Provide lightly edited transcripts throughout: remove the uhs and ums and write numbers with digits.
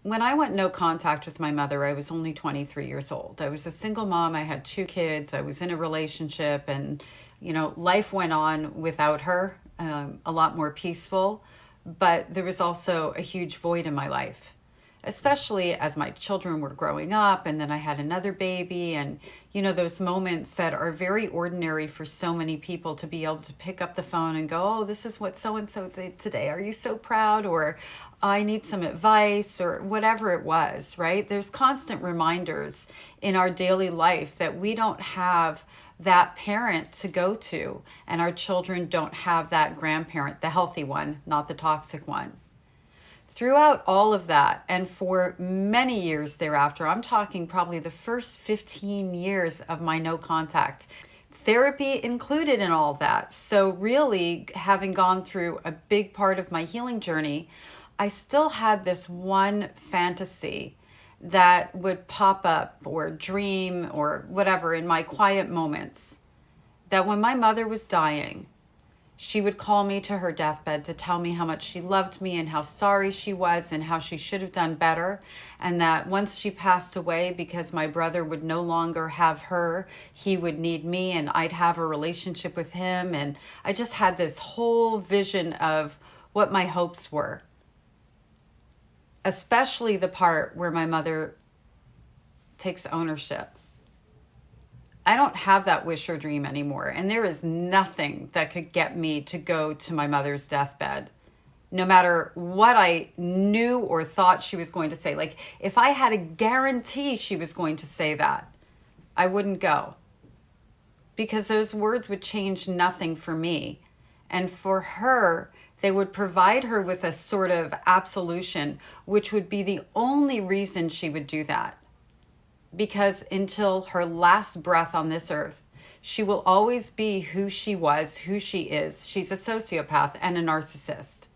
When I went no contact with my mother, I was only 23 years old. I was a single mom. I had two kids. I was in a relationship, and, life went on without her, a lot more peaceful. But there was also a huge void in my life, especially as my children were growing up, and then I had another baby. And, those moments that are very ordinary for so many people to be able to pick up the phone and go, oh, this is what so and so did today. Are you so proud? Or I need some advice, or whatever it was, right? There's constant reminders in our daily life that we don't have that parent to go to, and our children don't have that grandparent, the healthy one, not the toxic one. Throughout all of that, and for many years thereafter, I'm talking probably the first 15 years of my no contact, therapy included in all that. So, really, having gone through a big part of my healing journey, I still had this one fantasy that would pop up or dream or whatever in my quiet moments, that when my mother was dying, she would call me to her deathbed to tell me how much she loved me and how sorry she was and how she should have done better. And that once she passed away, because my brother would no longer have her, he would need me and I'd have a relationship with him. And I just had this whole vision of what my hopes were, especially the part where my mother takes ownership. I don't have that wish or dream anymore. And there is nothing that could get me to go to my mother's deathbed, no matter what I knew or thought she was going to say. Like, if I had a guarantee she was going to say that, I wouldn't go, because those words would change nothing for me. And for her, they would provide her with a sort of absolution, which would be the only reason she would do that. Because until her last breath on this earth, she will always be who she was, who she is. She's a sociopath and a narcissist.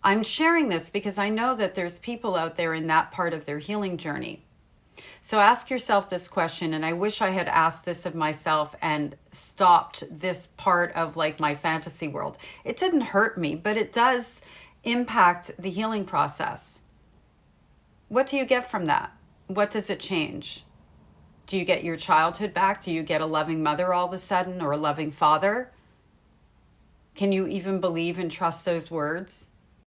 I'm sharing this because I know that there's people out there in that part of their healing journey. So ask yourself this question, and I wish I had asked this of myself and stopped this part of like my fantasy world. It didn't hurt me, but it does impact the healing process. What do you get from that? What does it change? Do you get your childhood back? Do you get a loving mother all of a sudden, or a loving father? Can you even believe and trust those words?